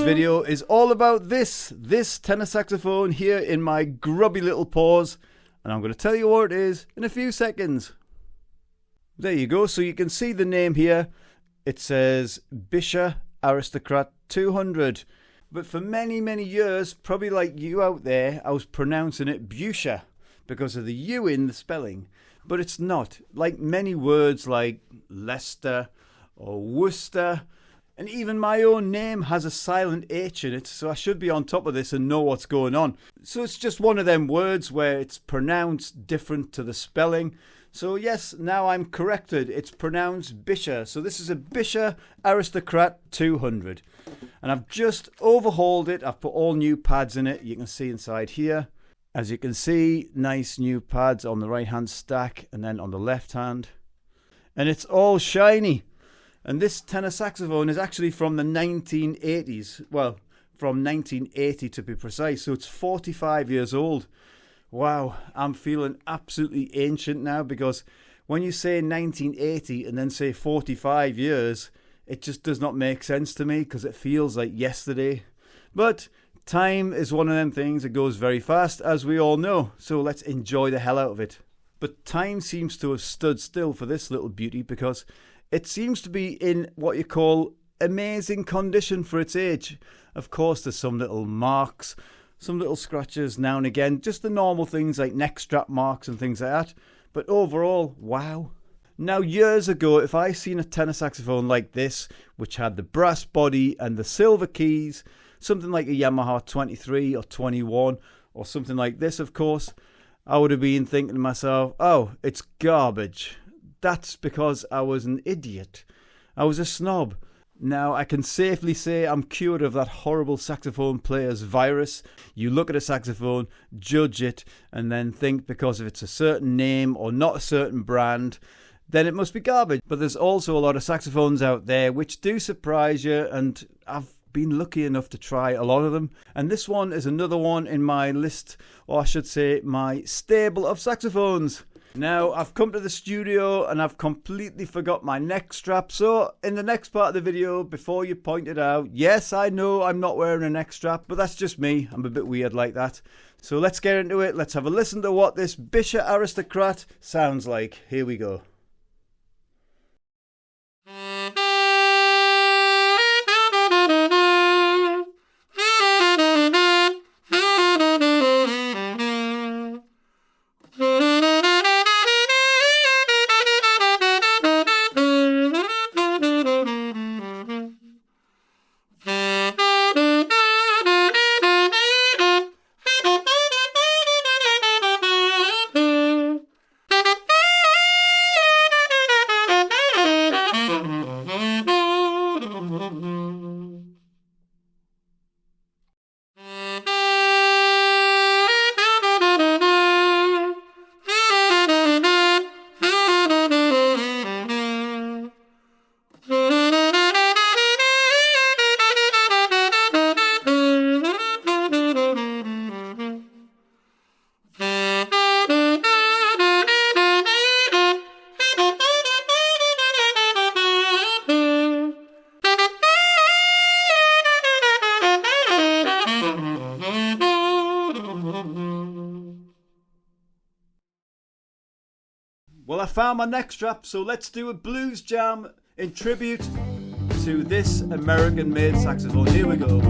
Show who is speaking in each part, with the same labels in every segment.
Speaker 1: Today's video is all about this tenor saxophone here in my grubby little paws, and I'm going to tell you what it is in a few seconds. There you go, so you can see the name here. It says Buescher Aristocrat 200, but for many years, probably like you out there, I was pronouncing it Buescher because of the U in the spelling, but it's not. Like many words like Leicester or Worcester, and even my own name has a silent H in it, so I should be on top of this and know what's going on. So it's just one of them words where it's pronounced different to the spelling. So yes, now I'm corrected. It's pronounced Buescher. So this is a Buescher Aristocrat 200. And I've just overhauled it. I've put all new pads in it. You can see inside here. As you can see, nice new pads on the right hand stack and then on the left hand. And it's all shiny. And this tenor saxophone is actually from the 1980s. Well, from 1980 to be precise. So it's 45 years old. Wow, I'm feeling absolutely ancient now, because when you say 1980 and then say 45 years, it just does not make sense to me because it feels like yesterday. But time is one of them things that goes very fast, as we all know. So let's enjoy the hell out of it. But time seems to have stood still for this little beauty because it seems to be in what you call amazing condition for its age. Of course, there's some little marks, some little scratches now and again, just the normal things like neck strap marks and things like that. But overall, wow. Now, years ago, if I seen a tenor saxophone like this, which had the brass body and the silver keys, something like a Yamaha 23 or 21 or something like this, of course, I would have been thinking to myself, oh, it's garbage. That's because I was an idiot. I was a snob. Now, I can safely say I'm cured of that horrible saxophone player's virus. You look at a saxophone, judge it, and then think because if it's a certain name or not a certain brand, then it must be garbage. But there's also a lot of saxophones out there which do surprise you, and I've been lucky enough to try a lot of them. And this one is another one in my list, or I should say my stable of saxophones. Now, I've come to the studio and I've completely forgot my neck strap. So, in the next part of the video, before you point it out, yes, I know I'm not wearing a neck strap, but that's just me. I'm a bit weird like that. So, let's get into it. Let's have a listen to what this Buescher Aristocrat sounds like. Here we go. Well, I found my neck strap, so let's do a blues jam in tribute to this American-made saxophone. Here we go.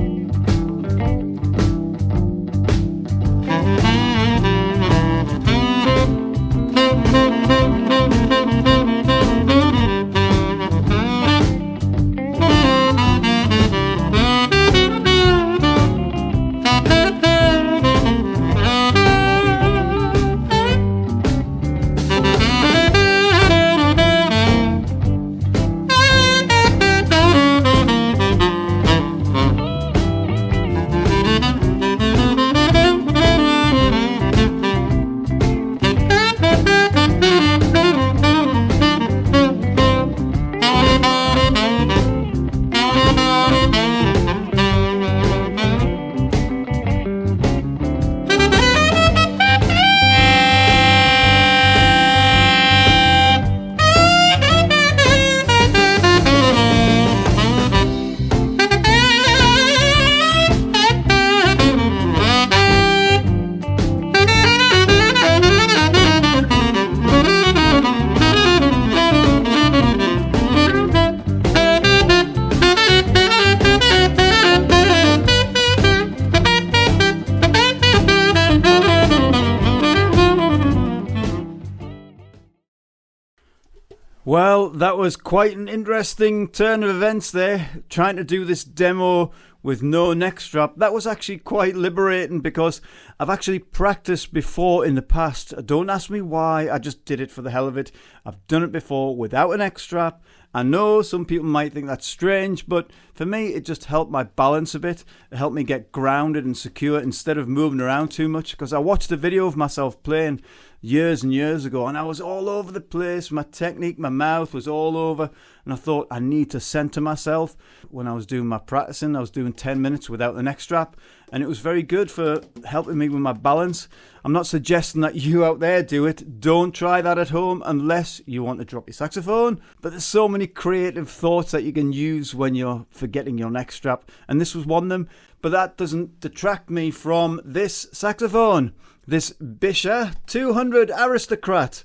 Speaker 1: Well, that was quite an interesting turn of events there, trying to do this demo with no neck strap. That was actually quite liberating because I've actually practiced before in the past. Don't ask me why, I just did it for the hell of it. I've done it before without a neck strap. I know some people might think that's strange, but for me it just helped my balance a bit. It helped me get grounded and secure instead of moving around too much, because I watched a video of myself playing years and years ago and I was all over the place. My technique, my mouth was all over, and I thought I need to center myself. When I was doing my practicing, I was doing 10 minutes without the neck strap, and it was very good for helping me with my balance. I'm not suggesting that you out there do it. Don't try that at home unless you want to drop your saxophone. But there's so many creative thoughts that you can use when you're forgetting your neck strap, and this was one of them. But that doesn't detract me from this saxophone, this Buescher 200 Aristocrat.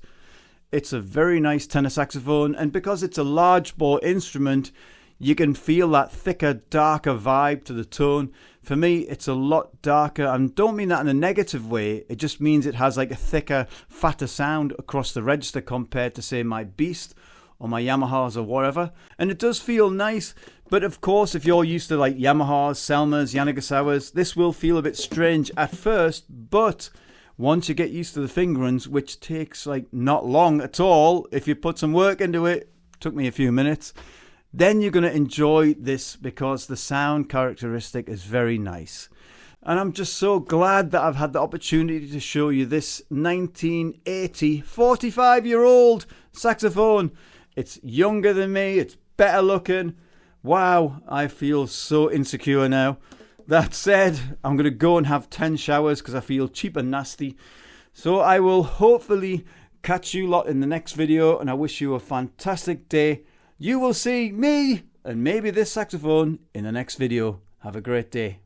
Speaker 1: It's a very nice tenor saxophone, and because it's a large bore instrument, you can feel that thicker, darker vibe to the tone. For me, it's a lot darker, and don't mean that in a negative way. It just means it has like a thicker, fatter sound across the register compared to, say, my Beast or my Yamahas or whatever. And it does feel nice, but of course, if you're used to like Yamahas, Selmers, Yanagisawas, this will feel a bit strange at first, but once you get used to the fingerings, which takes like not long at all, if you put some work into it, took me a few minutes, then you're going to enjoy this because the sound characteristic is very nice. And I'm just so glad that I've had the opportunity to show you this 1980 45-year-old saxophone. It's younger than me, it's better looking. Wow, I feel so insecure now. That said, I'm going to go and have 10 showers because I feel cheap and nasty. So I will hopefully catch you lot in the next video, and I wish you a fantastic day. You will see me and maybe this saxophone in the next video. Have a great day.